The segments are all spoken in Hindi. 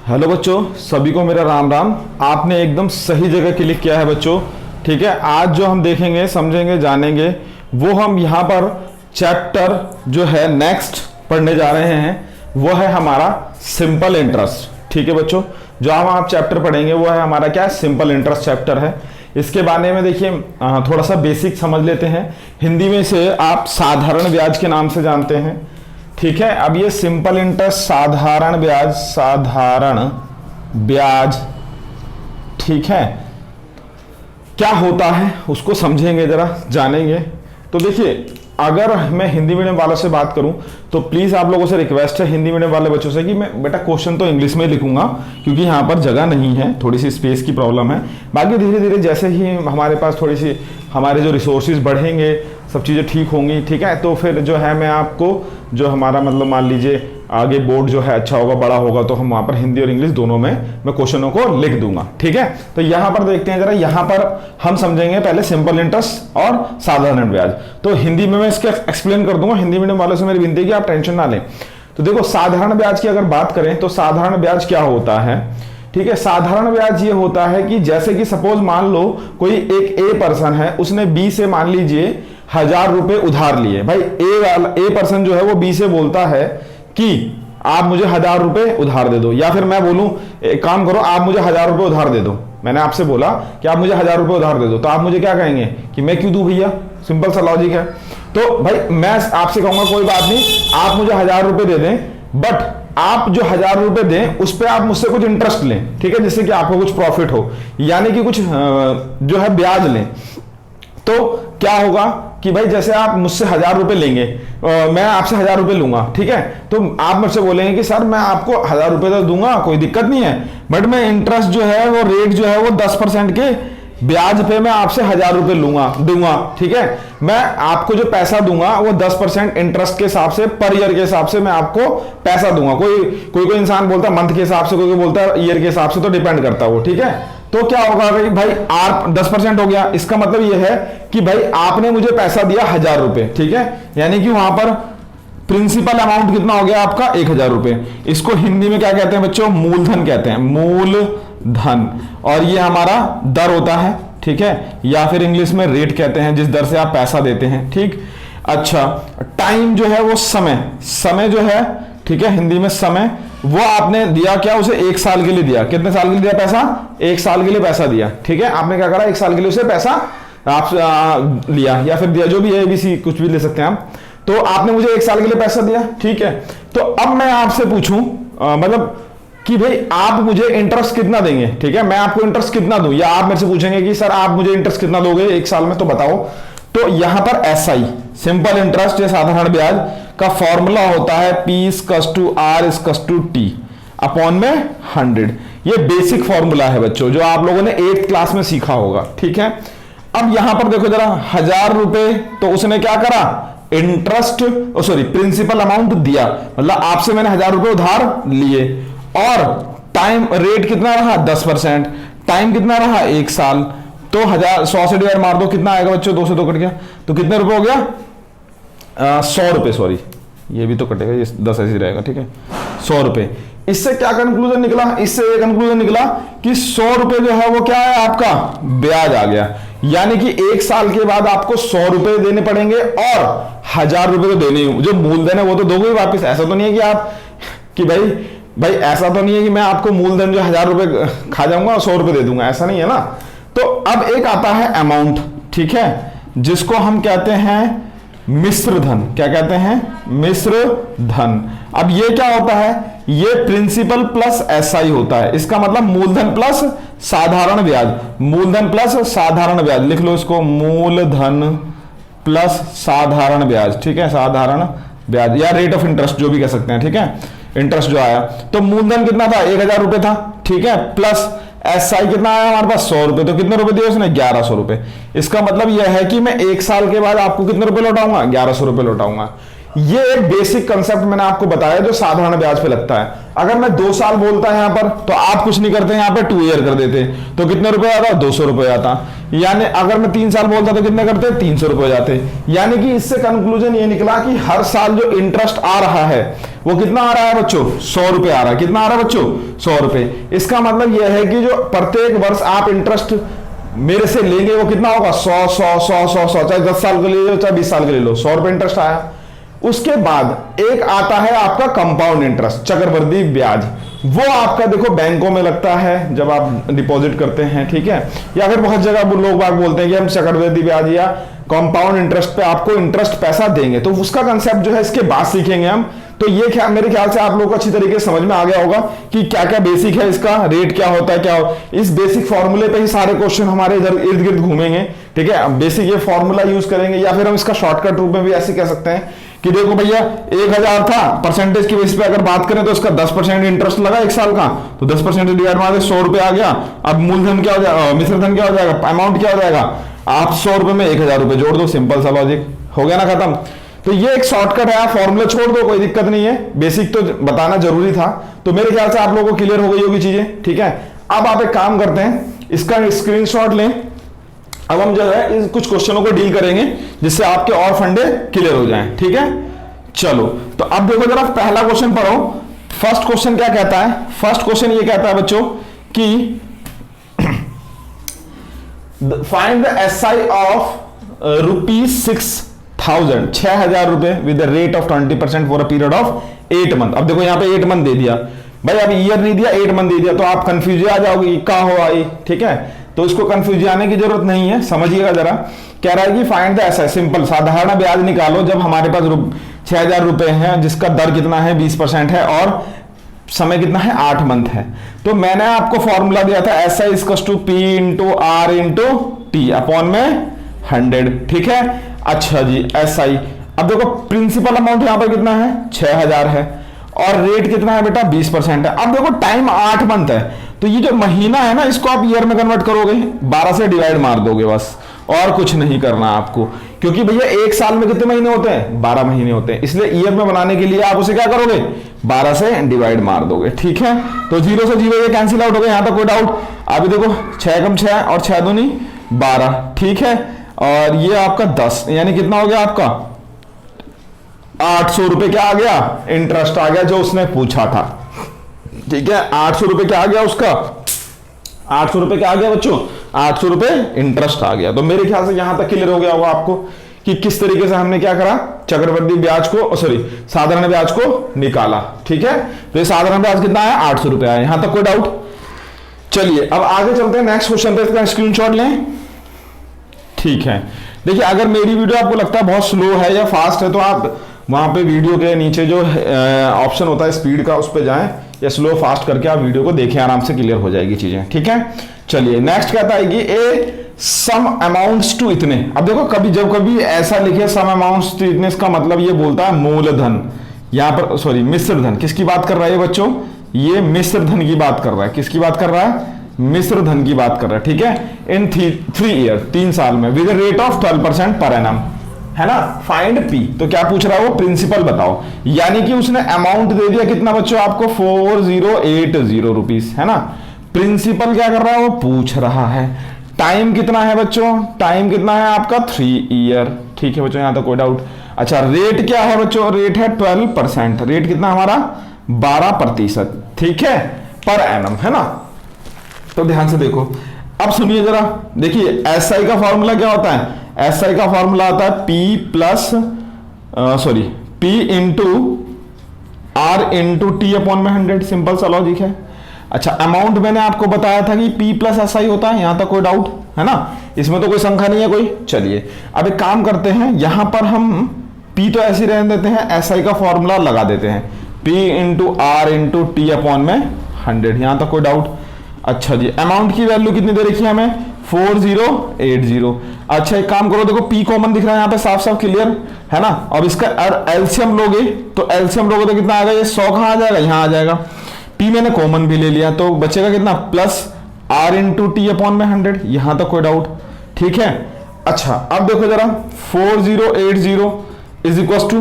हेलो बच्चों, सभी को मेरा राम राम। आपने एकदम सही जगह क्लिक किया है बच्चों। ठीक है, आज जो हम देखेंगे, समझेंगे, जानेंगे वो हम यहाँ पर चैप्टर जो है नेक्स्ट पढ़ने जा रहे हैं वो है हमारा सिंपल इंटरेस्ट। ठीक है बच्चों, जो हम आप चैप्टर पढ़ेंगे वो है हमारा क्या है, सिंपल इंटरेस्ट चैप्टर है। इसके बारे में देखिए थोड़ा सा बेसिक समझ लेते हैं। हिंदी में से आप साधारण ब्याज के नाम से जानते हैं। ठीक है, अब ये सिंपल इंटरेस्ट, साधारण ब्याज, ठीक है, क्या होता है उसको समझेंगे, जरा जानेंगे। तो देखिए, अगर मैं हिंदी मीडियम वालों से बात करूं तो प्लीज आप लोगों से रिक्वेस्ट है हिंदी मीडियम वाले बच्चों से कि मैं बेटा क्वेश्चन तो इंग्लिश में लिखूंगा क्योंकि यहाँ पर जगह नहीं है, थोड़ी सी स्पेस की प्रॉब्लम है। बाकी धीरे धीरे जैसे ही हमारे पास थोड़ी सी हमारे जो रिसोर्सेज बढ़ेंगे, सब चीज़ें ठीक होंगी, ठीक है, तो फिर जो है मैं आपको जो हमारा मतलब मान लीजिए आगे बोर्ड जो है अच्छा होगा, बड़ा होगा, तो हम वहाँ पर हिंदी और इंग्लिश दोनों में मैं क्वेश्चनों को लिख दूंगा। ठीक है, तो यहाँ पर देखते हैं जरा, यहाँ पर हम समझेंगे पहले सिंपल इंटरेस्ट और साधारण ब्याज। तो हिंदी में मैं इसके एक्सप्लेन कर दूंगा। हिंदी मीडियम वालों से मेरी विनती है कि आप टेंशन ना लें। तो देखो, साधारण ब्याज की अगर बात करें तो साधारण ब्याज क्या होता है। ठीक है, साधारण ब्याज ये होता है कि जैसे कि सपोज मान लो कोई एक ए पर्सन है, उसने बी से मान लीजिए 1000 रुपए उधार लिए। भाई ए पर्सन जो है वो बी से बोलता है कि आप मुझे 1000 रुपए उधार दे दो, या फिर मैं बोलूं एक काम करो, आप मुझे 1000 रुपए उधार दे दो। मैंने आपसे बोला कि आप मुझे 1000 रुपए उधार दे दो, तो आप मुझे क्या कहेंगे कि मैं क्यों दूं भैया, सिंपल सा लॉजिक है। तो भाई मैं आपसे कहूंगा कोई बात नहीं, आप मुझे 1000 रुपए दे दें, बट आप जो 1000 रुपए दें उस पर आप मुझसे कुछ इंटरेस्ट लें। ठीक है, जिससे कि आपको कुछ प्रॉफिट हो, यानी कि कुछ जो है ब्याज लें। तो क्या होगा कि भाई जैसे आप मुझसे 1000 रुपए लेंगे, मैं आपसे 1000 रुपए लूंगा, ठीक है, तो आप मुझसे बोलेंगे कि सर मैं आपको 1000 रुपए तो दूंगा, कोई दिक्कत नहीं है, बट मैं इंटरेस्ट जो है वो रेट जो है वो 10% के ब्याज पे मैं आपसे 1000 रुपए दूंगा। ठीक है, मैं आपको जो पैसा दूंगा वो 10% इंटरेस्ट के हिसाब से, पर ईयर के हिसाब से मैं आपको पैसा दूंगा। कोई इंसान बोलता है मंथ के हिसाब से, कोई बोलता है ईयर के हिसाब से, तो डिपेंड करता है वो। ठीक है, तो क्या होगा भाई आप 10% हो गया, इसका मतलब ये है कि भाई आपने मुझे पैसा दिया 1000 रुपए। ठीक है, यानी कि वहां पर प्रिंसिपल अमाउंट कितना हो गया आपका, 1000 रुपए। इसको हिंदी में क्या कहते हैं बच्चों, मूलधन कहते हैं, मूलधन। और ये हमारा दर होता है, ठीक है, या फिर इंग्लिश में रेट कहते हैं, जिस दर से आप पैसा देते हैं। ठीक, अच्छा, टाइम जो है वो समय जो है, ठीक है, हिंदी में समय, वो आपने दिया क्या, उसे 1 साल के लिए दिया। कितने साल के लिए दिया पैसा, 1 साल के लिए पैसा दिया। ठीक है, आपने क्या करा, 1 साल के लिए उसे पैसा आप लिया या फिर दिया, जो भी है, ABC कुछ भी ले सकते हैं आप। तो आपने मुझे 1 साल के लिए पैसा दिया। ठीक है, तो अब मैं आपसे पूछूं मतलब कि भाई आप मुझे इंटरेस्ट कितना देंगे। ठीक है, मैं आपको इंटरेस्ट कितना दूं, या आप मेरे से पूछेंगे कि सर आप मुझे इंटरेस्ट कितना दोगे 1 साल में, तो बताओ। तो यहां पर SI, सिंपल इंटरेस्ट या साधारण ब्याज का फॉर्मूला होता है P/R/T अपॉन में 100। ये बेसिक फॉर्मूला है बच्चों, जो आप लोगों ने 8th क्लास में सीखा होगा। ठीक है, अब यहां पर देखो जरा, 1000 रुपए तो उसने क्या करा, इंटरेस्ट प्रिंसिपल अमाउंट दिया, मतलब आपसे मैंने 1000 रुपए उधार लिए, और टाइम रेट कितना रहा, 10%, टाइम कितना रहा, 1 साल। तो 100 से डिवाइड मार दो, कितना आएगा बच्चों, 2 से 2 कट गया, तो कितने रुपए हो गया, 100 रुपए, सॉरी ये भी तो कटेगा, ये 10 ऐसे रहेगा। ठीक है, 100 रुपए। इससे क्या कंक्लूजन निकला, इससे ये कंक्लूजन निकला कि 100 रुपए जो है वो क्या है, आपका ब्याज आ गया। यानी कि 1 साल के बाद आपको 100 रुपए देने पड़ेंगे, और 1000 रुपए तो देने ही, जो मूलधन है वो तो दोगे वापिस। ऐसा तो नहीं है कि आप कि भाई ऐसा तो नहीं है कि मैं आपको मूलधन जो 1000 रुपए खा जाऊंगा और 100 रुपए दे दूंगा, ऐसा नहीं है ना। तो अब एक आता है अमाउंट, ठीक है, जिसको हम कहते हैं मिश्र धन। क्या कहते हैं, मिश्र धन। अब ये क्या होता है, ये प्रिंसिपल प्लस SI होता है। इसका मतलब मूलधन प्लस साधारण ब्याज, मूलधन प्लस साधारण ब्याज, लिख लो इसको, मूलधन प्लस साधारण ब्याज। ठीक है, साधारण ब्याज या रेट ऑफ इंटरेस्ट जो भी कह सकते हैं। ठीक है, इंटरेस्ट जो आया, तो मूलधन कितना था, 1000 रुपए था। ठीक है, प्लस SI कितना आया हमारे पास, 100 रुपए। तो कितने रुपए दिए उसने, 1100 रुपए। इसका मतलब यह है कि मैं 1 साल के बाद आपको कितने रुपए लौटाऊंगा, 1100 रुपए लौटाऊंगा। ये एक बेसिक कंसेप्ट मैंने आपको बताया जो साधारण ब्याज पे लगता है। अगर मैं 2 साल बोलता है यहां पर तो आप कुछ नहीं करते, यहां पे 2 ईयर कर देते तो कितने रुपए आता? 200 रुपए आता। यानी अगर मैं 3 साल बोलता तो कितने करते? 300 रुपए जाते। यानी कि इससे कंक्लूजन ये निकला कि हर साल जो इंटरेस्ट आ रहा है वो कितना आ रहा है बच्चों? 100 रुपए आ रहा है। कितना आ रहा है बच्चों? 100 रुपए। इसका मतलब यह है कि जो प्रत्येक वर्ष आप इंटरेस्ट मेरे से लेंगे वो कितना होगा? 100 100 100 100 100, चाहे 10 साल के ले लो चाहे 20 साल के ले लो, 100 रुपए इंटरेस्ट आया। उसके बाद एक आता है आपका कंपाउंड इंटरेस्ट, चक्रवृद्धि ब्याज। वो आपका देखो बैंकों में लगता है जब आप डिपॉजिट करते हैं, ठीक है, या फिर बहुत जगह लोग बाग बोलते हैं कि हम चक्रवृद्धि ब्याज या कंपाउंड इंटरेस्ट पे आपको इंटरेस्ट पैसा देंगे। तो उसका कंसेप्ट जो है इसके बाद सीखेंगे हम। तो ये मेरे ख्याल से आप लोगों को अच्छी तरीके से समझ में आ गया होगा कि क्या क्या बेसिक है, इसका रेट क्या होता है, क्या हो। इस बेसिक फॉर्मूले पे ही सारे क्वेश्चन हमारे इधर इर्द गिर्द घूमेंगे, ठीक है। अब बेसिक ये फॉर्मूला यूज करेंगे या फिर हम इसका शॉर्टकट रूप में भी ऐसे कह सकते हैं कि देखो भैया 1000 था, परसेंटेज की बेसिस पे अगर बात करें तो इसका 10% इंटरेस्ट लगा 1 साल का, तो 10% डिवाइड मार 100 रुपए आ गया। अब मूलधन क्या हो जाएगा, मिश्रधन क्या हो जाएगा, अमाउंट क्या हो जाएगा? आप 100 रुपए में 1000 रुपए जोड़ दो, सिंपल सा लॉजिक हो गया ना खत्म। तो ये एक शॉर्टकट है, आप फॉर्मूला छोड़ दो, कोई दिक्कत नहीं है, बेसिक तो बताना जरूरी था। तो मेरे ख्याल से आप लोगों को क्लियर हो गई होगी चीजें, ठीक है। अब आप एक काम करते हैं, इसका स्क्रीनशॉट लें। अब हम जो है इस कुछ क्वेश्चनों को डील करेंगे जिससे आपके और फंडे क्लियर हो जाएं, ठीक है। चलो तो अब देखो जरा पहला क्वेश्चन पढ़ो। फर्स्ट क्वेश्चन क्या कहता है? फर्स्ट क्वेश्चन ये कहता है बच्चों कि फाइंड द एसआई ऑफ ₹6,000 6,000 रुपए with the rate of 20% for a period of 8 month. अब देखो यहाँ पे 8 मंथ दे दिया भाई, अब ईयर नहीं दिया, 8 मंथ दे दिया, तो आप कंफ्यूज आ जाओगे क्या हुआ ये, ठीक है। तो इसको कंफ्यूज आने की जरूरत नहीं है, समझिएगा जरा। कह रहा है कि फाइंड द एसआई, सिंपल साधारण ब्याज निकालो जब हमारे पास 6,000 रुपए हैं, जिसका दर कितना है 20% है और समय कितना है 8 मंथ है। तो मैंने आपको फॉर्मूला दिया था SI equals to P into R into T upon में 100, ठीक है। अच्छा जी एसआई, अब देखो प्रिंसिपल अमाउंट यहां पर कितना है 6,000 है और रेट कितना है बेटा 20% है। अब देखो टाइम 8 मंथ है, तो ये जो महीना है ना इसको आप ईयर में कन्वर्ट करोगे, 12 से डिवाइड मार दोगे बस, और कुछ नहीं करना आपको, क्योंकि भैया 1 साल में कितने महीने होते हैं? 12 महीने होते हैं, इसलिए ईयर में बनाने के लिए आप उसे क्या करोगे? 12 से डिवाइड मार दोगे, ठीक है। तो 0 से 0 ये कैंसिल आउट हो गए, यहां तक कोई डाउट? अभी देखो 6 कम 6 और 6 दूनी 12, ठीक है। और ये आपका 10, यानी कितना हो गया आपका 800 रुपए क्या आ गया? इंटरेस्ट आ गया जो उसने पूछा था, ठीक है। 800 रुपए क्या आ गया उसका? 800 रुपए क्या आ गया बच्चों? 800 रुपए इंटरेस्ट आ गया। तो मेरे ख्याल से यहां तक क्लियर हो गया होगा आपको कि किस तरीके से हमने क्या करा, चक्रवृद्धि ब्याज को, सॉरी साधारण ब्याज को निकाला, ठीक है। तो ये साधारण ब्याज कितना है? 800 रुपए आया। यहां तक कोई डाउट? चलिए अब आगे चलते हैं नेक्स्ट क्वेश्चन पे, इसका स्क्रीनशॉट लें, ठीक है। देखिए अगर मेरी वीडियो आपको लगता है बहुत स्लो है या फास्ट है तो आप वहां पे वीडियो के नीचे जो ऑप्शन होता है स्पीड का, उस पर जाएं या स्लो फास्ट करके आप वीडियो को देखें, आराम से क्लियर हो जाएगी चीजें, ठीक है। चलिए नेक्स्ट कहता है कि ए सम अमाउंट्स टू इतने। अब देखो कभी जब कभी ऐसा लिखे सम अमाउंट्स टू इतने, इसका मतलब ये बोलता है मूलधन, यहां पर सॉरी मिश्रधन। किसकी बात कर रहा है बच्चों? ये मिश्रधन की बात कर रहा है। किसकी बात कर रहा है? मिश्रधन की बात कर रहा है, ठीक है। इन 3 ईयर 3 साल में with rate of 12% per annum, है ना। फाइंड पी, तो क्या पूछ रहा है वो? प्रिंसिपल बताओ। यानी कि उसने अमाउंट दे दिया कितना बच्चों आपको? 4080 रुपीस, है ना। प्रिंसिपल क्या कर रहा है? वो पूछ रहा है। टाइम कितना है बच्चों? टाइम कितना है आपका? 3 ईयर, ठीक है बच्चों, यहां तक कोई डाउट? अच्छा रेट क्या है बच्चों? रेट है 12%। रेट कितना हमारा? 12%, ठीक है, पर एनम, है ना। तो ध्यान से देखो, अब सुनिए जरा, देखिए एसआई का फॉर्मूला क्या होता है? एसआई का फॉर्मूला आता है P plus sorry P into R into T upon में 100, सिंपल सा लॉजिक है। अच्छा अमाउंट मैंने आपको बताया था कि पी प्लस एसआई होता है, यहां तक कोई डाउट है ना? इसमें तो कोई शंका नहीं है कोई। चलिए अब एक काम करते हैं, यहां पर हम पी तो ऐसे रहने देते हैं, एसआई का फॉर्मूला लगा देते हैं, P into R into T upon में 100, यहां तक कोई डाउट? अच्छा जी अमाउंट की वैल्यू कितनी दे रखी है हमें? 4080। अच्छा एक काम करो, देखो पी कॉमन दिख रहा है यहाँ पे, साफ साफ क्लियर है ना। अब इसका एलसीएम लोगे तो कितना आएगा? ये 100 कहां आ जाएगा? यहाँ आ जाएगा। पी मैंने कॉमन भी ले लिया तो बचेगा कितना? Plus R into T upon में 100, यहां तक कोई डाउट? ठीक है। अच्छा अब देखो जरा 4080 इज इक्वल टू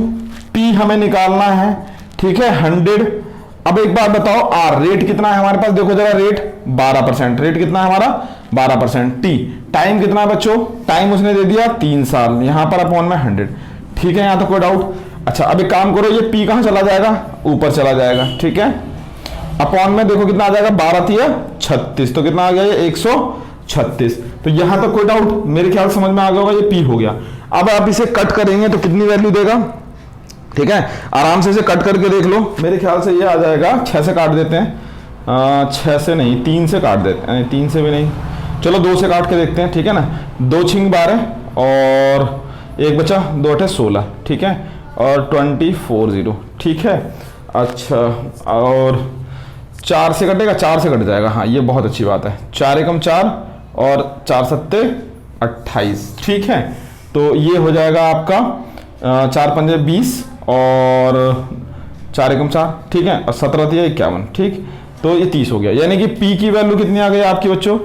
पी हमें निकालना है, ठीक है 100। अब एक बात बताओ आर रेट कितना है हमारे पास, देखो जरा रेट 12%, रेट कितना है हमारा 12%। टी टाइम कितना है बच्चों, टाइम उसने दे दिया 3 साल, यहां पर अपॉन में 100, ठीक है, यहां तो कोई डाउट। अच्छा अब एक काम करो, ये पी कहां चला जाएगा, ऊपर चला जाएगा, ठीक है। अपॉन में देखो कितना आ जाएगा, 12×3=36, तो कितना आ गया ये 136। तो यहां तक कोई डाउट, मेरे ख्याल समझ में आ गया होगा, ये पी हो गया। अब आप इसे कट करेंगे तो कितनी वैल्यू देगा, ठीक है, आराम से इसे कट करके देख लो। मेरे ख्याल से ये आ जाएगा, 6 से काट देते हैं, 6 से नहीं 3 से काट देते हैं, 3 से भी नहीं, चलो 2 से काट के देखते हैं, ठीक है ना। 2 छिंग 12 और एक बचा, 2 8 16, ठीक है, और 2040, ठीक है। अच्छा और 4 से कटेगा, 4 से कट जाएगा, हाँ ये बहुत अच्छी बात है। 4 एकम 4 और 4 सत्ते 28, ठीक है। तो ये हो जाएगा आपका 4 पंजे 20 और 4 एकम 4, ठीक है, और 17 दिया 51, ठीक। तो ये 30 हो गया, यानी कि पी की वैल्यू कितनी आ गई आपकी बच्चों,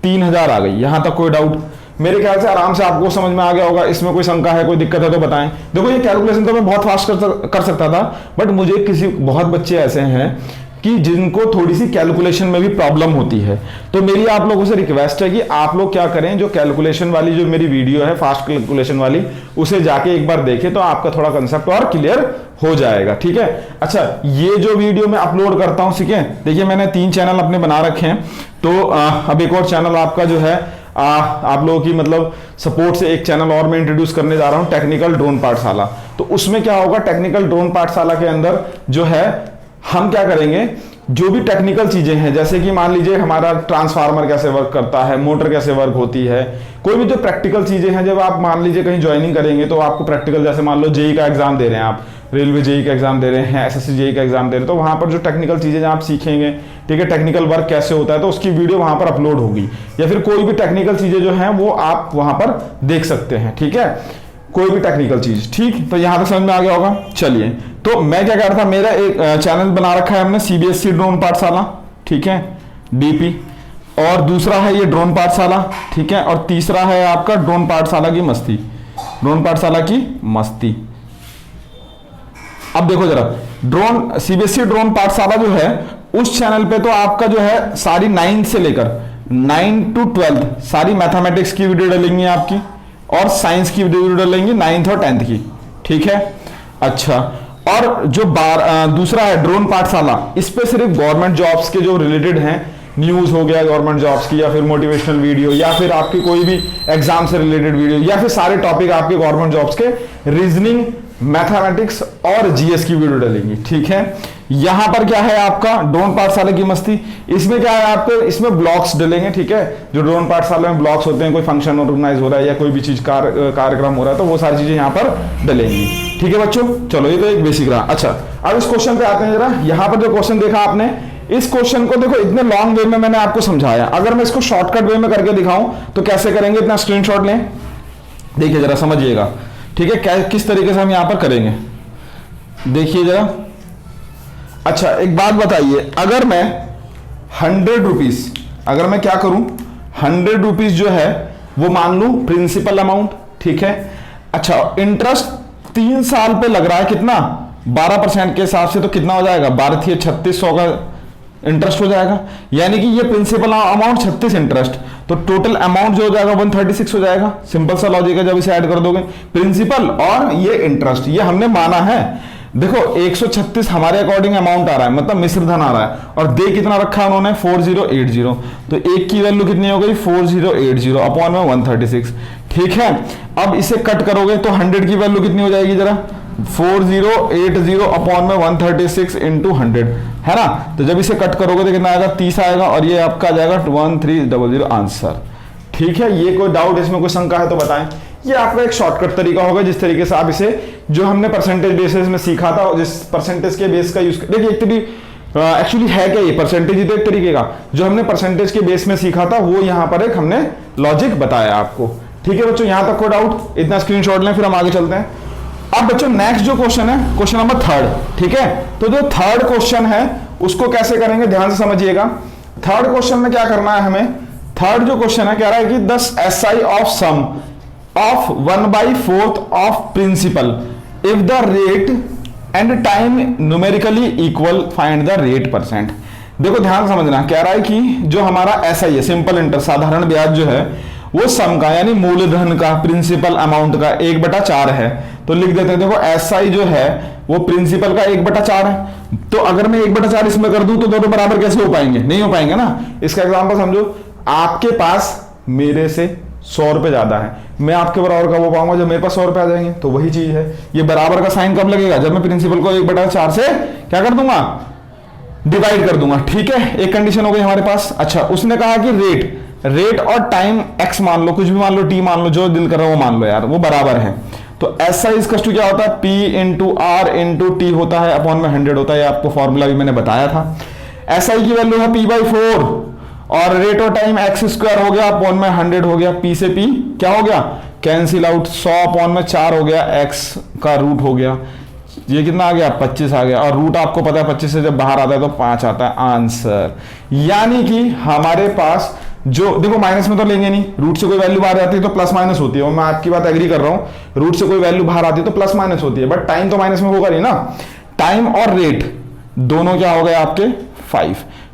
3000 आ गई। यहां तक कोई डाउट, मेरे ख्याल से आराम से आपको समझ में आ गया होगा। इसमें कोई शंका है, कोई दिक्कत है तो बताएं। देखो ये कैलकुलेशन तो मैं बहुत फास्ट कर सकता था, बट मुझे किसी बहुत बच्चे ऐसे हैं कि जिनको थोड़ी सी कैलकुलेशन में भी प्रॉब्लम होती है। तो मेरी आप लोगों से रिक्वेस्ट है कि आप लोग क्या करें, जो कैलकुलेशन वाली जो मेरी वीडियो है फास्ट कैलकुलेशन वाली, उसे जाके एक बार देखें तो आपका थोड़ा कंसेप्ट और क्लियर हो जाएगा, ठीक है। अच्छा ये जो वीडियो मैं अपलोड करता हूं, ठीक है, देखिए मैंने 3 चैनल अपने बना रखे हैं। तो अब एक और चैनल आपका जो है आप लोगों की मतलब सपोर्ट से एक चैनल और मैं इंट्रोड्यूस करने जा रहा हूं, टेक्निकल ड्रोन पाठशाला। तो उसमें क्या होगा, टेक्निकल ड्रोन पाठशाला के अंदर जो है हम क्या करेंगे, जो भी टेक्निकल चीजें हैं, जैसे कि मान लीजिए हमारा ट्रांसफार्मर कैसे वर्क करता है, मोटर कैसे वर्क होती है, कोई भी जो प्रैक्टिकल चीजें हैं, जब आप मान लीजिए कहीं ज्वाइनिंग करेंगे तो आपको प्रैक्टिकल, जैसे मान लो जेई का एग्जाम दे रहे हैं आप, रेलवे जेई का एग्जाम दे रहे हैं, एसएससी जेई का एग्जाम दे रहे हैं, तो वहां पर जो टेक्निकल चीजें आप सीखेंगे, ठीक है, टेक्निकल वर्क कैसे होता है, तो उसकी वीडियो वहां पर अपलोड होगी। या फिर कोई भी टेक्निकल चीजें जो हैं वो आप वहां पर देख सकते हैं, ठीक है, कोई भी टेक्निकल चीज, ठीक। तो यहां तक समझ में आ गया होगा। चलिए तो मैं क्या कह रहा था, मेरा एक चैनल बना रखा है हमने सीबीएसई ड्रोन पाठशाला, ठीक है, डीपी, और दूसरा है ये ड्रोन पाठशाला, ठीक है, और तीसरा है आपका ड्रोन पाठशाला की मस्ती, ड्रोन पाठशाला की मस्ती। अब देखो जरा, ड्रोन सीबीएसई ड्रोन पाठशाला जो है उस चैनल पे तो आपका जो है सारी 9 से लेकर 9 to 12 सारी मैथमेटिक्स की वीडियो डलेंगी आपकी, और साइंस की वीडियो डलेंगी 9th और 10th की, ठीक है। अच्छा और जो दूसरा है ड्रोन पाठशाला, इस पे सिर्फ गवर्नमेंट जॉब्स के जो रिलेटेड हैं, न्यूज हो गया गवर्नमेंट जॉब्स की, या फिर मोटिवेशनल वीडियो, या फिर आपकी कोई भी एग्जाम से रिलेटेड वीडियो, या फिर सारे टॉपिक आपके गवर्नमेंट जॉब्स के, रीजनिंग, मैथमेटिक्स और जीएस की वीडियो डलेंगी, ठीक है। यहां पर क्या है आपका ड्रोन पाठशाला की मस्ती, इसमें क्या है आपके, इसमें ब्लॉग्स डलेंगे, ठीक है। जो ड्रोन पाठशाला में ब्लॉग्स होते हैं, कोई फंक्शन ऑर्गेनाइज हो रहा है या कोई भी चीज कार्यक्रम हो रहा है, तो वो सारी चीजें यहां पर डलेंगी, ठीक है बच्चों। चलो ये तो एक बेसिक रहा। अच्छा अब इस क्वेश्चन पे आते हैं जरा। यहां पर जो क्वेश्चन देखा आपने, इस क्वेश्चन को देखो इतने लॉन्ग वे में मैंने आपको समझाया, अगर मैं इसको शॉर्टकट वे में करके दिखाऊं तो कैसे करेंगे, इतना स्क्रीनशॉट लें, देखिए जरा समझिएगा, ठीक है, किस तरीके से हम यहां पर करेंगे, देखिए जरा। अच्छा एक बात बताइए, अगर मैं 100 रुपीज, अगर मैं क्या करूं, 100 रुपीज जो है वो मान लूं प्रिंसिपल अमाउंट, ठीक है। अच्छा इंटरेस्ट 3 साल पे लग रहा है, कितना 12% के हिसाब से, तो कितना हो जाएगा, 12 थी 3600 का इंटरेस्ट हो जाएगा, यानी कि ये प्रिंसिपल अमाउंट 36, इंटरेस्ट, तो टोटल अमाउंट जो हो जाएगा 136 हो जाएगा। सिंपल सा लॉजिक है, जब इसे ऐड कर दोगे प्रिंसिपल और ये इंटरेस्ट, ये हमने माना है। देखो 136 हमारे अकॉर्डिंग अमाउंट आ रहा है, मतलब मिश्र धन आ रहा है, और दे कितना रखा है उन्होंने 4080, तो एक की वैल्यू कितनी हो गई 4080 अपॉन में 136, ठीक है। अब इसे कट करोगे तो 100 की वैल्यू कितनी हो जाएगी जरा, 4080 अपॉन में 136 इंटू 100, है ना। तो जब इसे कट करोगे तो कितना आएगा 30 आएगा, और ये आपका आ जाएगा 1300 आंसर, ठीक है। ये कोई डाउट, इसमें कोई शंका है तो बताएं। ये आपका एक शॉर्टकट तरीका होगा, जिस तरीके से आप इसे, जो हमने परसेंटेज बेसिस में सीखा था, जिस परसेंटेज के बेस का यूज, देखिए एक तरीके एक्चुअली है क्या, ये परसेंटेज ही तो एक तरीके का, जो हमने परसेंटेज के बेस में सीखा था, वो यहाँ पर एक हमने लॉजिक बताया आपको, ठीक है बच्चों। यहां तक कोई डाउट, इतना स्क्रीनशॉट लें, फिर हम आगे चलते हैं। अब बच्चों नेक्स्ट जो क्वेश्चन है, क्वेश्चन नंबर 3, ठीक है। तो जो थर्ड क्वेश्चन है उसको कैसे करेंगे, ध्यान से समझिएगा। थर्ड क्वेश्चन में क्या करना है हमें, थर्ड जो क्वेश्चन है कह रहा है कि 10 SI of sum of 1/4 of principal if the rate and time numerically equal find the rate percent. देखो ध्यान समझना, कह रहा है कि जो हमारा ऐसा ही है सिंपल इंटरेस्ट साधारण ब्याज जो है वो सम का यानी मूलधन का प्रिंसिपल अमाउंट का 1/4 है। तो लिख देते हैं, देखो एसआई जो है वो प्रिंसिपल का 1/4 है। तो अगर मैं 1/4 इसमें कर दूं तो दोनों बराबर कैसे हो पाएंगे, नहीं हो पाएंगे ना। इसका एग्जांपल समझो, आपके पास मेरे से 100 रुपए ज्यादा है, मैं आपके बराबर का वो पाऊंगा जब मेरे पास 100 रुपए आ जाएंगे। तो वही चीज है, ये बराबर का साइन कब लगेगा, जब मैं प्रिंसिपल को 1/4 से क्या कर दूंगा, डिवाइड कर दूंगा। ठीक है, एक कंडीशन हो गई हमारे पास। अच्छा, उसने कहा कि रेट और टाइम एक्स मान लो, कुछ भी मान लो, टी मान लो, जो दिल कर रहा हो वो मान लो यार, वो बराबर है। तो ऐसा इसका क्या होता है, P into R into T होता है, अपॉन में 100 होता है। आपको फॉर्मूला भी मैंने बताया था। एसआई की वैल्यू है p/4 और रेट और टाइम x² हो गया, अपॉन में 100 हो गया। p से p क्या हो गया, कैंसिल आउट, 100 अपॉन में 4 हो गया, x का रूट हो गया। ये कितना आ गया, 25 आ गया। और रूट आपको पता है 25 से जब बाहर आता है तो 5 आता है आंसर। यानी कि हमारे पास जो, देखो माइनस में तो लेंगे नहीं, रूट से कोई वैल्यू बाहर आती है तो प्लस माइनस होती है, और मैं आपकी बात एग्री कर रहा हूं, रूट से कोई वैल्यू बाहर आती है तो प्लस माइनस होती है, बट टाइम तो माइनस में होगा नहीं ना। टाइम और रेट दोनों क्या हो गए आपके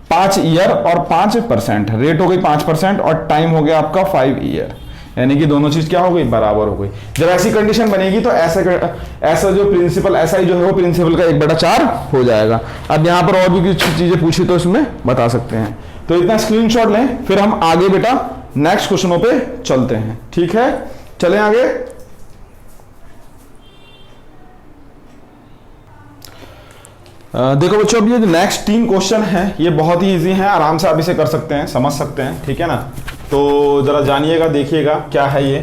5 ईयर और 5%। रेट हो गई 5% और टाइम हो गया आपका 5 ईयर, यानी कि दोनों चीज क्या हो गई, बराबर हो गई। जब ऐसी कंडीशन बनेगी तो ऐसा जो प्रिंसिपल एसआई जो है वो प्रिंसिपल का 1/4 हो जाएगा। अब यहां पर और भी कुछ चीजें पूछी तो इसमें बता सकते हैं। तो इतना स्क्रीनशॉट लें, फिर हम आगे बेटा नेक्स्ट क्वेश्चनों पे चलते हैं। ठीक है, चलें आगे। देखो बच्चों, अब ये जो नेक्स्ट 3 क्वेश्चन हैं ये बहुत ही इजी हैं, आराम से आप इसे कर सकते हैं, समझ सकते हैं। ठीक है ना, तो जरा जानिएगा, देखिएगा क्या है ये।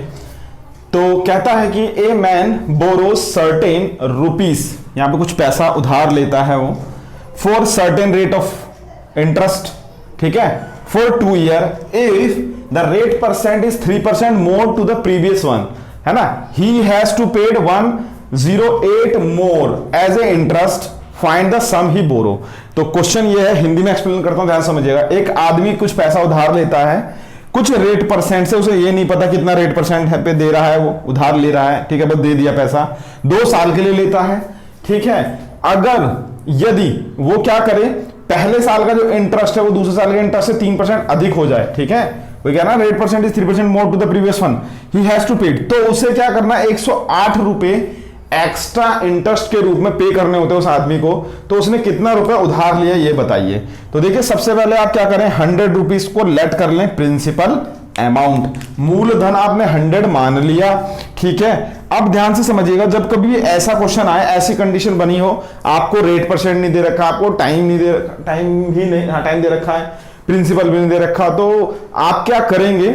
तो कहता है कि a man borrows certain rupees, यहां पे कुछ पैसा उधार लेता है वो, for certain rate of interest. ठीक है, for 2 year if the rate percent is 3% more to the previous one, है ना, he has to paid 108 more as a interest, find the sum he borrow. तो क्वेश्चन ये है, हिंदी में एक्सप्लेन करता हूं, ध्यान समझिएगा। एक आदमी कुछ पैसा उधार लेता है कुछ रेट परसेंट से, उसे ये नहीं पता कितना रेट परसेंट है पे दे रहा है, वो उधार ले रहा है। ठीक है, बस दे दिया पैसा, 2 साल के लिए लेता है। ठीक है, अगर यदि वो क्या करे, पहले साल का जो इंटरेस्ट है वो दूसरे साल के इंटरेस्ट से 3% अधिक हो जाए। ठीक है, वो क्या ना, rate percent is 3% more to the previous one, he has to pay. तो उसे क्या करना, 108 रुपए एक्स्ट्रा इंटरेस्ट के रूप में पे करने होते हैं उस आदमी को। तो उसने कितना रुपए उधार लिया ये बताइए। तो देखिए, सबसे पहले आप क्या करें, 100 रुपीज को लेट कर लें प्रिंसिपल अमाउंट, मूलधन आपने 100 मान लिया। ठीक है, अब ध्यान से समझिएगा, जब कभी ऐसा क्वेश्चन आए, ऐसी कंडीशन बनी हो, आपको रेट परसेंट नहीं दे रखा, आपको टाइम नहीं दे, टाइम भी नहीं, हाँ टाइम दे रखा है, प्रिंसिपल भी नहीं दे रखा, तो आप क्या करेंगे,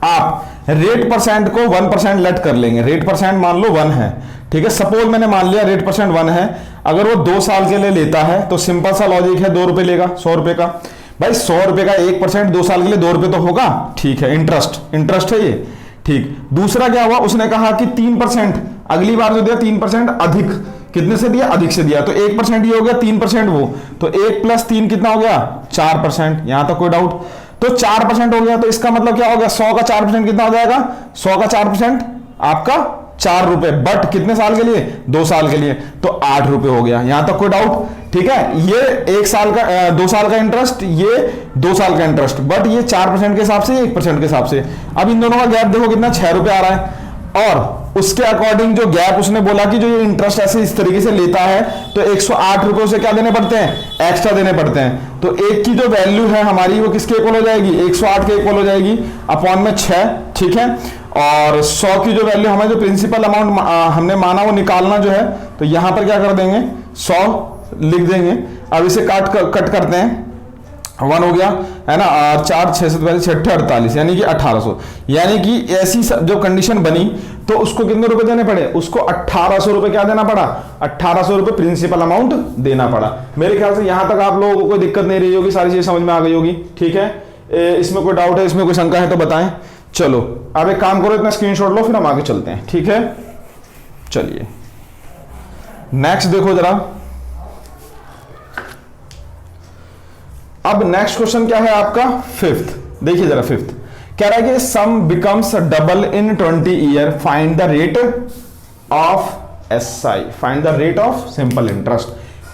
आप रेट परसेंट को 1% लेट कर लेंगे। रेट परसेंट मान लो 1 है। ठीक है, सपोज मैंने मान लिया रेट परसेंट 1 है। अगर वो 2 साल के लिए लेता है तो सिंपल सा लॉजिक है, 2 रुपए लेगा 100 रुपए का। भाई 100 रुपए का 1% 2 साल के लिए 2 रुपए तो होगा। ठीक है, इंटरेस्ट है ये। ठीक, दूसरा क्या हुआ, उसने कहा कि 3%, अगली बार जो दिया 3% अधिक, कितने से दिया, अधिक से दिया, तो 1% ये हो गया, 3% वो, तो 1 + 3 कितना हो गया, 4%। यहां तक कोई डाउट, तो 4% हो गया। तो इसका मतलब क्या हो गया, 100 का 4% कितना हो जाएगा, 100 का 4% आपका 4 रुपए, बट कितने साल के लिए, 2 साल के लिए, तो 8 रुपए हो गया। यहां तक कोई डाउट। ठीक है, ये 1 साल का 2 साल का इंटरेस्ट, ये 2 साल का इंटरेस्ट, बट ये 4% के हिसाब से, 1% के हिसाब से। अब इन दोनों का गैप देखो कितना, 6 रुपए आ रहा है। और उसके अकॉर्डिंग जो गैप उसने बोला कि जो ये इंटरेस्ट ऐसे इस तरीके से लेता है तो 108 रुपए उसे क्या देने पड़ते हैं, एक्स्ट्रा देने पड़ते हैं। तो एक की जो वैल्यू है हमारी वो किसके इक्वल हो जाएगी, 108 के इक्वल हो जाएगी, अपॉन में 6। ठीक है, और 100 की जो वैल्यू हमें, जो प्रिंसिपल अमाउंट हमने माना वो निकालना जो है, तो यहां पर क्या कर देंगे, 100 लिख देंगे। अब इसे कट करते हैं, 1 हो गया, है ना, 4 6 7 48, यानी कि 1800। यानी कि ऐसी जो कंडीशन बनी तो उसको कितने रुपए देने पड़े, उसको 1800 रुपए क्या देना पड़ा, 1800 रुपए प्रिंसिपल अमाउंट देना पड़ा। मेरे ख्याल से यहां तक आप लोगों को कोई दिक्कत नहीं रही होगी, सारी चीजें समझ में आ गई होगी। ठीक है, इसमें कोई डाउट है, इसमें कोई शंका है तो बताएं। चलो अब एक काम करो, इतना स्क्रीनशॉट लो, फिर हम आगे चलते हैं। ठीक है, चलिए नेक्स्ट देखो जरा। अब नेक्स्ट क्वेश्चन क्या है आपका, 5th। देखिए जरा 5th कह रहा है कि सम becomes double in 20 year, find the rate of SI, find the rate of simple interest.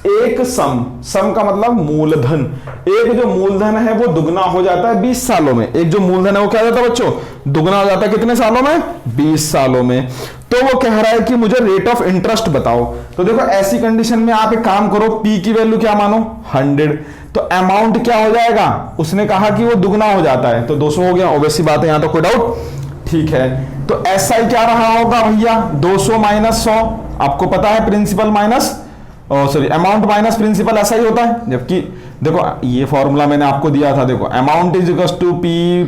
एक सम का मतलब मूलधन, एक जो मूलधन है वो दुगना हो जाता है 20 सालों में। एक जो मूलधन है वो क्या हो जाता है बच्चों, दुगना हो जाता है कितने सालों में, 20 सालों में। तो वो कह रहा है कि मुझे रेट ऑफ इंटरेस्ट बताओ। तो देखो ऐसी कंडीशन में आप एक काम करो, P की वैल्यू क्या मानो 100, तो अमाउंट क्या हो जाएगा, उसने कहा कि वो दुगना हो जाता है तो 200 हो गया, ऑब्वियस सी बात है, यहां तो कोई डाउट, ठीक है। तो SI क्या रहा होगा भैया, 200 माइनस 100, आपको पता है principal minus sorry amount minus principal ऐसा ही होता है। जबकि देखो ये फॉर्मूला मैंने आपको दिया था, देखो amount is equal to P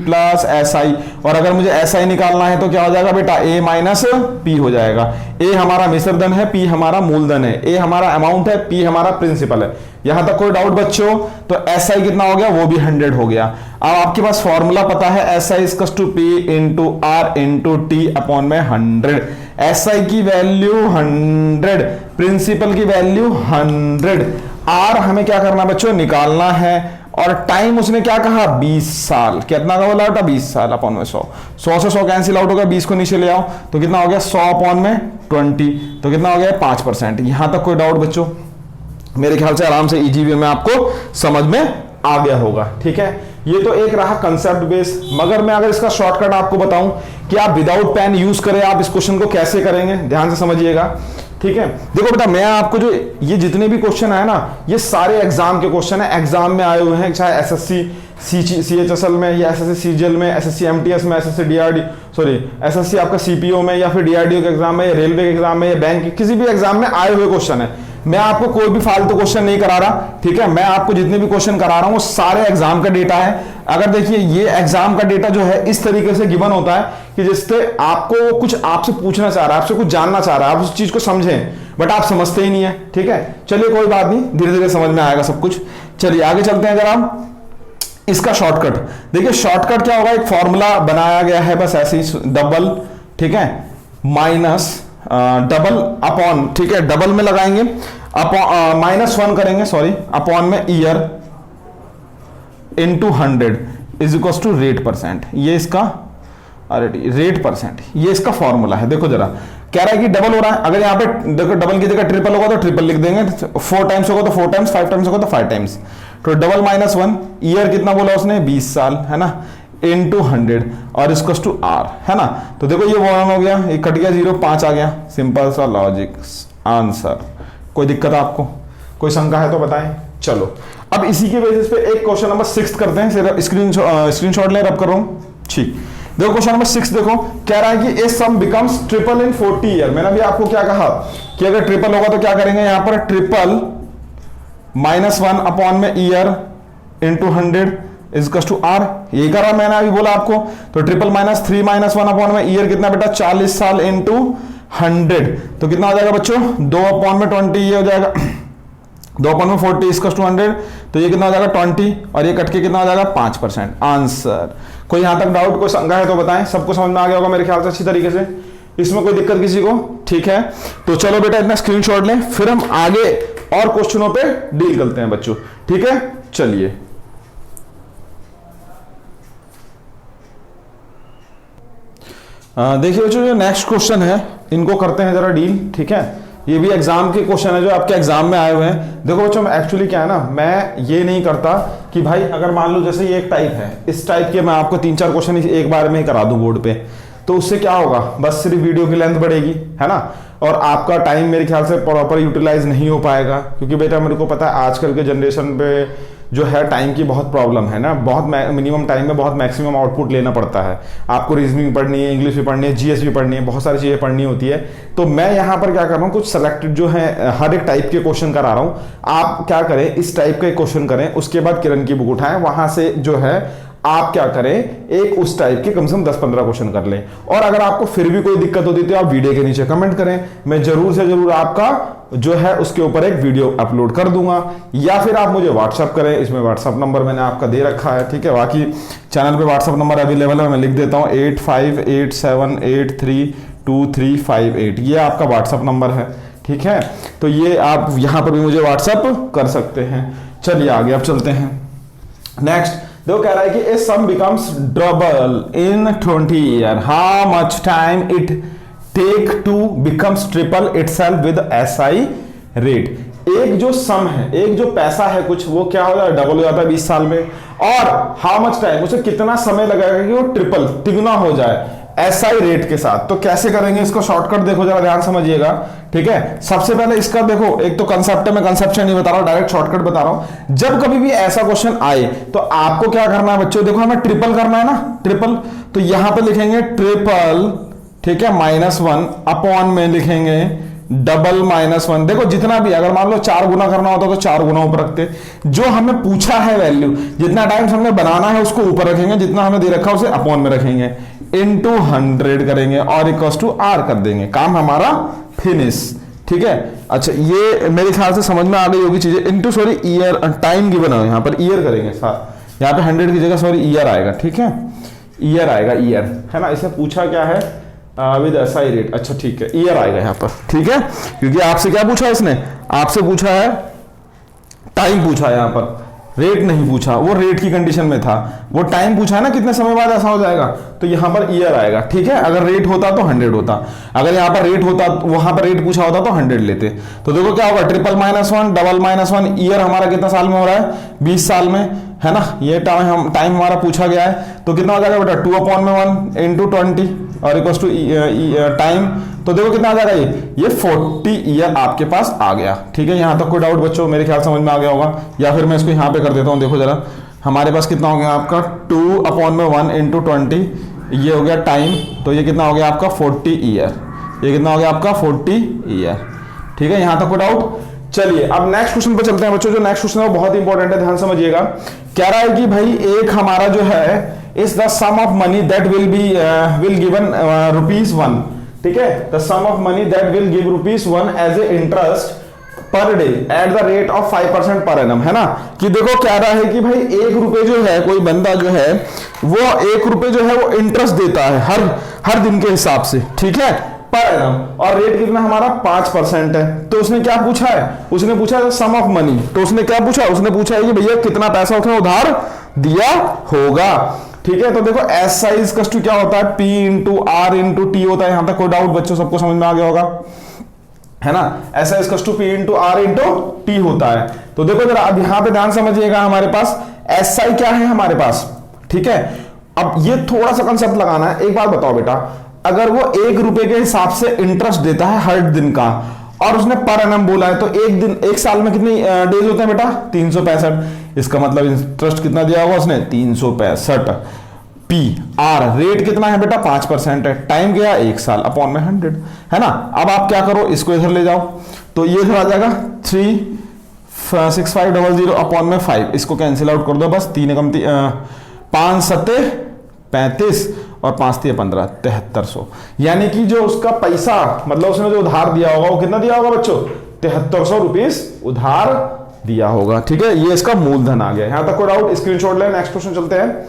plus SI, और अगर मुझे SI निकालना है तो क्या हो जाएगा बेटा, A माइनस P हो जाएगा। A हमारा मिश्रधन है, P हमारा मूलधन है, A हमारा अमाउंट है, P हमारा प्रिंसिपल है। यहां तक कोई डाउट बच्चों? तो SI कितना हो गया, वो भी 100 हो गया। अब आपके पास फॉर्मूला पता है, SI is to P into R into T upon में 100। SI की वैल्यू 100, प्रिंसिपल की वैल्यू 100, R हमें क्या करना बच्चों, निकालना है, और टाइम उसने क्या कहा 20 साल। कितना का बोला बेटा, 20 साल अपॉन में 100, 100 से 100 कैंसिल आउट हो गया, 20 को नीचे ले आओ तो कितना हो गया 100 अपॉन में 20, तो कितना हो गया 5%। यहां तक कोई डाउट बच्चों? मेरे ख्याल से आराम से इजी वे में आपको समझ में आ गया होगा, ठीक है। ये तो एक रहा कंसेप्ट बेस, मगर मैं अगर इसका शॉर्टकट आपको बताऊं कि आप विदाउट पेन यूज करें, आप इस क्वेश्चन को कैसे करेंगे, ध्यान से समझिएगा, ठीक है। देखो बेटा मैं आपको जो ये जितने भी क्वेश्चन है ना, ये सारे एग्जाम के क्वेश्चन है, एग्जाम में आए हुए हैं, चाहे SSC CHSL में या SSC CGL में, SSC MTS में, SSC DRD सॉरी SSC आपका CPO में, या फिर DRDO के एग्जाम में, या रेलवे के एग्जाम में, या बैंक किसी भी एग्जाम में आए हुए क्वेश्चन है। मैं आपको कोई भी फालतू क्वेश्चन नहीं करा रहा, ठीक है। मैं आपको जितने भी क्वेश्चन करा रहा हूं वो सारे एग्जाम का डेटा है। अगर देखिए ये एग्जाम का डेटा जो है इस तरीके से गिवन होता है कि जिससे आपको कुछ आपसे पूछना चाह रहा है, आपसे कुछ जानना चाह रहा है, आप उस चीज को समझें, बट आप समझते ही नहीं है, ठीक है। चलिए कोई बात नहीं, धीरे धीरे समझ में आएगा सब कुछ। चलिए आगे चलते हैं जरा। इसका शॉर्टकट देखिए, शॉर्टकट क्या होगा, एक फॉर्मूला बनाया गया है बस ऐसे ही, डबल, ठीक है, माइनस डबल अपॉन, ठीक है, डबल में लगाएंगे, -1 करेंगे, सॉरी, अपॉन में year into 100 is equal to rate percent. ये इसका रेट परसेंट, ये इसका फॉर्मूला है। देखो जरा, कह रहा है कि डबल हो रहा है, अगर यहाँ पे देखो डबल की जगह ट्रिपल होगा तो ट्रिपल लिख देंगे, 4 टाइम्स होगा तो 4 टाइम्स, 5 टाइम्स होगा तो 5 टाइम्स। तो डबल -1, ईयर कितना बोला उसने 20 साल, है ना, इनटू 100 और इसको टू R, है ना। तो देखो ये 1 हो गया, ये कट गया 0, 5 आ गया, सिंपल सा लॉजिक आंसर। कोई दिक्कत है आपको, कोई शंका है तो बताएं। चलो अब इसी के बेसिस पे एक क्वेश्चन नंबर 6 करते हैं, स्क्रीनशॉट ले रब कर रहा हूं, ठीक। देखो क्वेश्चन नंबर 6 देखो, कह रहा है कि a sum becomes triple in 40 year. मैंने भी आपको क्या कहा कि अगर ट्रिपल होगा तो क्या करेंगे, यहां पर ट्रिपल -1 अपॉन में year into 100 is to R, ये करा मैंने अभी बोला आपको। तो ट्रिपल -3 -1 अपॉन में ईयर कितना बेटा 40 साल इंटू 100, तो कितना हो जाएगा बच्चों 2 अपॉन में 20, ये हो जाएगा 2 अपॉन में 40 इसका 100, तो ये कितना हो जाएगा 20, और ये कट के कितना हो जाएगा 5% आंसर। कोई यहां तक डाउट, कोई शंका है तो बताएं। सबको समझ में आ गया होगा मेरे ख्याल से अच्छी तरीके से, इसमें कोई दिक्कत किसी को, ठीक है। तो चलो बेटा इतना स्क्रीनशॉट लें, फिर हम आगे और क्वेश्चनों पे डील करते हैं बच्चों, ठीक है। चलिए देखिए बच्चों, जो नेक्स्ट क्वेश्चन है इनको करते हैं जरा डील, ठीक है। ये भी एग्जाम के क्वेश्चन है जो आपके एग्जाम में आए हुए हैं। देखो बच्चों एक्चुअली क्या है ना, मैं ये नहीं करता कि भाई अगर मान लो जैसे ये एक टाइप है, इस टाइप के मैं आपको 3-4 क्वेश्चन एक बार में ही करा दूं बोर्ड पे, तो उससे क्या होगा, बस सिर्फ वीडियो की लेंथ बढ़ेगी, है ना, और आपका टाइम मेरे ख्याल से प्रॉपर यूटिलाइज नहीं हो पाएगा। क्योंकि बेटा मेरे को पता है आजकल के जनरेशन पे जो है टाइम की बहुत प्रॉब्लम है ना, बहुत मिनिमम टाइम में बहुत मैक्सिमम आउटपुट लेना पड़ता है। आपको रीजनिंग पढ़नी है, इंग्लिश भी पढ़नी है, GS भी पढ़नी है, बहुत सारी चीज़ें पढ़नी होती है। तो मैं यहाँ पर क्या कर रहा हूँ, कुछ सेलेक्टेड जो है हर एक टाइप के क्वेश्चन करा रहा हूँ। आप क्या करें, इस टाइप के क्वेश्चन करें, उसके बाद किरण की बुक उठाएं, वहां से जो है आप क्या करें, एक उस टाइप के कम से कम 10-15 क्वेश्चन कर लें। और अगर आपको फिर भी कोई दिक्कत होती है तो आप वीडियो के नीचे कमेंट करें, मैं जरूर से जरूर आपका जो है उसके ऊपर एक वीडियो अपलोड कर दूंगा, या फिर आप मुझे व्हाट्सअप करें, इसमें व्हाट्सअप नंबर मैंने आपका दे रखा है, ठीक है। बाकी चैनल पे व्हाट्सअप नंबर अवेलेबल है, मैं लिख देता हूँ 8587832358, ये आपका व्हाट्सअप नंबर है, ठीक है। तो ये आप यहाँ पर भी मुझे व्हाट्सअप कर सकते हैं। चलिए आगे अब चलते हैं। नेक्स्ट देखो कह रहा है कि a sum becomes double in 20 year, how much time it take to becomes triple itself with SI rate. एक जो सम है, एक जो पैसा है कुछ, वो क्या हो जाता है, डबल हो जाता है 20 साल में। और हाउ मच टाइम, उसे कितना समय लगेगा कि वो ट्रिपल, तिगुना हो जाए एसआई रेट के साथ। तो कैसे करेंगे इसको, शॉर्टकट देखो जरा, ध्यान समझिएगा, ठीक है। सबसे पहले इसका देखो, एक तो कंसेप्ट है, मैं कंसेप्शन नहीं बता रहा हूं, डायरेक्ट शॉर्टकट बता रहा हूं। जब कभी भी ऐसा क्वेश्चन आए तो आपको क्या करना है बच्चों, देखो हमें ट्रिपल करना है ना, ट्रिपल, तो यहां पे लिखेंगे ट्रिपल, ठीक है, -1 अपॉन में लिखेंगे डबल -1। देखो जितना भी, अगर मान लो 4 गुना करना होता तो 4 गुना ऊपर रखते, जो हमें पूछा है वैल्यू, जितना टाइम हमने बनाना है उसको ऊपर रखेंगे, जितना हमें दे रखा है उसे अपॉन में रखेंगे, इनटू 100 करेंगे और इक्वल्स टू आर कर देंगे, काम हमारा फिनिश, ठीक है। अच्छा, ये मेरे ख्याल से समझ में आ गई होगी चीजें। Into sorry year, time given है यहाँ पर, ईयर करेंगे साथ, यहाँ पे 100 की जगह सॉरी ईयर आएगा, ठीक है, ईयर आएगा, ईयर है ना। इसे पूछा क्या है, विद एसआई रेट, अच्छा ठीक है, ईयर आएगा यहाँ पर, ठीक है, क्योंकि आपसे क्या पूछा इसने, आपसे पूछा है टाइम, पूछा है यहाँ पर, रेट नहीं पूछा, वो रेट की कंडीशन में था, वो टाइम पूछा है ना, कितने समय बाद ऐसा हो जाएगा, तो यहाँ पर ईयर आएगा, ठीक है। अगर रेट होता तो 100 होता, अगर यहाँ पर रेट होता, वहां पर रेट पूछा होता तो 100 लेते। तो देखो क्या होगा, ट्रिपल -1 डबल -1, ईयर हमारा कितना साल में हो रहा है, 20 साल में, है ना। ये टाइम हमारा पूछा गया है, तो कितना हो जाएगा बेटा, 2/1 इंटू 20 और इक्वल्स टू टाइम, तो देखो कितना आ जाएगा, ये 40 ईयर आपके पास आ गया, ठीक है। यहां तक कोई डाउट बच्चों, मेरे ख्याल समझ में आ गया होगा, या फिर मैं इसको यहाँ पे कर देता हूँ, देखो जरा, हमारे पास कितना हो गया आपका 2/1 इंटू 20, ये हो गया टाइम, तो ये कितना हो गया आपका 40 ईयर, ये कितना हो गया आपका 40 ईयर, ठीक है। यहां तक कोई डाउट। चलिए अब नेक्स्ट क्वेश्चन पे चलते हैं बच्चों। जो नेक्स्ट क्वेश्चन है वो बहुत इंपॉर्टेंट है, ध्यान समझिएगा। कह रहा है कि भाई एक हमारा जो है, is the sum of money that will given ₹1, ठीक है, the sum of money that will give ₹1 as a interest per day at the rate of 5% per annum, है ना। कि देखो कह रहा है कि भाई 1 रुपए जो है, कोई बंदा जो है वो 1 रुपए जो है वो इंटरेस्ट देता है हर दिन के हिसाब से, ठीक है, पर एनम, और रेट कितना हमारा 5% है। तो उसने क्या पूछा है, उसने पूछा है सम ऑफ मनी, तो उसने क्या पूछा, उसने पूछा है कि भैया कितना पैसा उसने उधार दिया होगा, ठीक है। तो देखो एस साइज कस्टू क्या होता है, P into R into T होता है। यहां तक कोई डाउट बच्चों, सबको समझ में आ गया होगा, है ना। S I is equals to P into R into T होता है। तो देखो जरा अब यहां पे ध्यान समझिएगा, हमारे पास एस आई क्या है हमारे पास, ठीक है। अब ये थोड़ा सा कंसेप्ट लगाना है। एक बात बताओ बेटा, अगर वो 1 रुपए के हिसाब से इंटरेस्ट देता है हर दिन का, और उसने पर एनम बोला है, तो एक साल में कितने डेज होते हैं बेटा, 365। इसका मतलब इंटरेस्ट कितना दिया होगा उसने, 365। पी आर रेट कितना है बेटा, 5% है, टाइम गया 1 साल, अपॉन में 100, है ना। अब आप क्या करो, इसको इधर ले जाओ, तो ये इधर आ जाएगा 36500 अपॉन में 5, इसको कैंसिल आउट कर दो बस, 3 कम 5 सत्ते 35 और 5 3 15, 7300। यानी कि जो उसका पैसा, मतलब उसने जो उधार दिया होगा वो कितना दिया होगा बच्चों, 7300 रुपीस उधार दिया होगा, ठीक है। ये इसका मूलधन आ गया। यहां तक कोई डाउट, स्क्रीनशॉट ले। नेक्स्ट क्वेश्चन चलते हैं।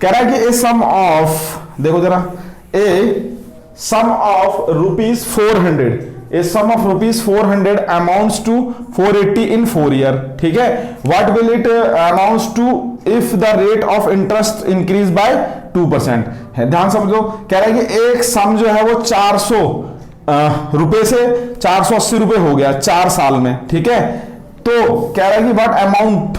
कह रहा है कि ए सम ऑफ, देखो जरा, a sum of ₹400, a sum of ₹400 amounts to 480 in 4 year, ठीक है। What will it amounts to if the rate of interest increase by 2% है। ध्यान समझो, कह रहा है कि एक सम जो है वो 400 रुपए से 480 रुपए हो गया 4 साल में, ठीक है। तो कह रहा है कि व्हाट अमाउंट,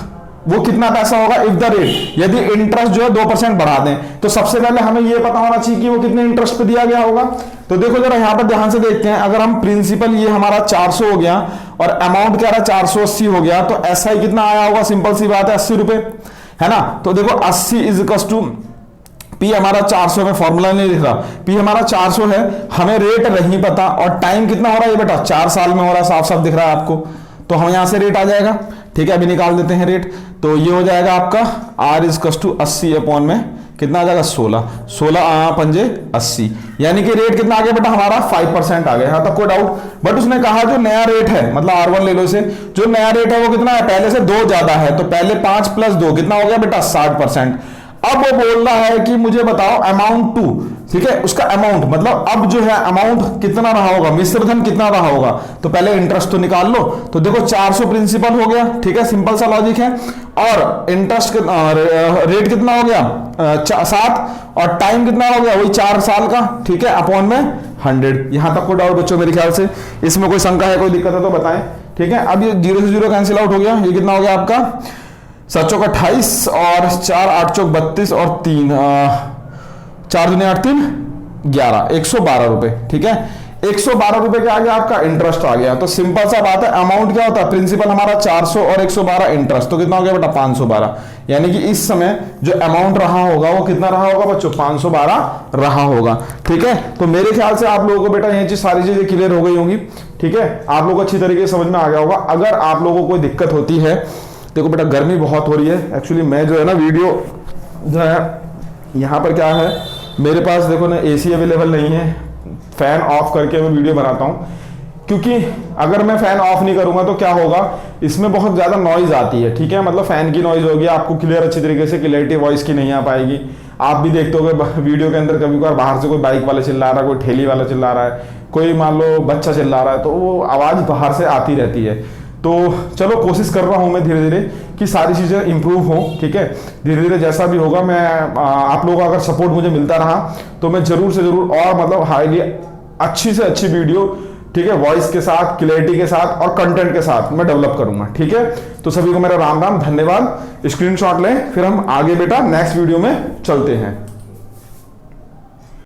वो कितना पैसा होगा इफ द रेट, यदि इंटरेस्ट जो है 2% बढ़ा दें। तो सबसे पहले हमें यह पता होना चाहिए कि वो कितने इंटरेस्ट पे दिया गया होगा। तो देखो जरा यहां पर ध्यान से देखते हैं, अगर हम प्रिंसिपल ये हमारा 400 हो गया और अमाउंट कह रहा है 480 हो गया, तो एसआई कितना आया होगा, सिंपल सी बात है 80 रुपए, है ना। तो देखो 80 इज इक्वल टू पी हमारा 400 में, फॉर्मूला नहीं लिख रहा, पी हमारा 400 है, हमें रेट नहीं पता, और टाइम कितना हो रहा है ये बेटा 4 साल में हो रहा है, साफ साफ दिख रहा है आपको। तो हम यहां से रेट आ जाएगा, ठीक है। अभी निकाल देते हैं रेट, तो ये हो जाएगा आपका R इज कस टू 80 अपॉन में कितना आ जाएगा 16 पंजे 80, यानी कि रेट कितना आ गया बेटा हमारा 5% आ गया। यहां तक कोई डाउट। बट उसने कहा जो नया रेट है, मतलब R1 ले लो इसे, जो नया रेट है वो कितना है, पहले से 2 ज्यादा है, तो पहले 5 + 2 कितना हो गया बेटा 60%। अब वो बोल रहा है कि मुझे बताओ अमाउंट टू, ठीक है, उसका अमाउंट, मतलब अब जो है अमाउंट कितना रहा होगा, मिश्रधन कितना रहा होगा। तो पहले इंटरेस्ट तो निकाल लो, तो देखो 400 प्रिंसिपल हो गया, ठीक है, सिंपल सा लॉजिक है, और इंटरेस्ट रेट कितना हो गया 7, और टाइम कितना हो गया वही 4 साल का, ठीक है, अपॉन में 100। यहां तक कोई डाउट बच्चों मेरे ख्याल से? इसमें कोई शंका है, कोई दिक्कत है तो बताएं। ठीक है, अब ये 0 से 0 कैंसिल आउट हो गया। ये कितना हो गया आपका? 7 चौक 28 और 4 8 चौक 32 और 3 4 दूनी 8 3 11, 112 रुपए। ठीक है, 112 रुपए के आगे आपका इंटरेस्ट आ गया। तो सिंपल सा बात है, अमाउंट क्या होता है? प्रिंसिपल हमारा 400 और 112 इंटरेस्ट, तो कितना हो गया बेटा? 512। यानी कि इस समय जो अमाउंट रहा होगा वो कितना रहा होगा बच्चों? 512 रहा होगा। ठीक है, तो मेरे ख्याल से आप लोगों को बेटा ये चीज सारी चीजें क्लियर हो गई होंगी। ठीक है, आप लोगों को अच्छी तरीके से समझ में आ गया होगा। अगर आप लोगों को कोई दिक्कत होती है, देखो बेटा गर्मी बहुत हो रही है। एक्चुअली मैं जो है ना वीडियो जो है यहाँ पर क्या है, मेरे पास देखो ना एसी अवेलेबल नहीं है, फैन ऑफ करके मैं वीडियो बनाता हूँ। क्योंकि अगर मैं फैन ऑफ नहीं करूंगा तो क्या होगा, इसमें बहुत ज्यादा नॉइज आती है। ठीक है, मतलब फैन की नॉइज होगी, आपको क्लियर अच्छी तरीके से क्लैरिटी वॉइस की नहीं आ पाएगी। आप भी देखते होगे वीडियो के अंदर कभी कभार बाहर से कोई बाइक वाला चिल्ला रहा है, कोई ठेली वाला चिल्ला रहा है, कोई मान लो बच्चा चिल्ला रहा है, तो वो आवाज बाहर से आती रहती है। तो चलो कोशिश कर रहा हूं मैं धीरे धीरे कि सारी चीजें इंप्रूव हो। ठीक है, धीरे धीरे जैसा भी होगा, मैं आप लोगों का अगर सपोर्ट मुझे मिलता रहा तो मैं जरूर से जरूर और मतलब हाईली अच्छी से अच्छी वीडियो, ठीक है, वॉइस के साथ, क्लैरिटी के साथ और कंटेंट के साथ मैं डेवलप करूंगा। ठीक है, तो सभी को मेरा राम राम, धन्यवाद। स्क्रीनशॉट लें, फिर हम आगे बेटा नेक्स्ट वीडियो में चलते हैं।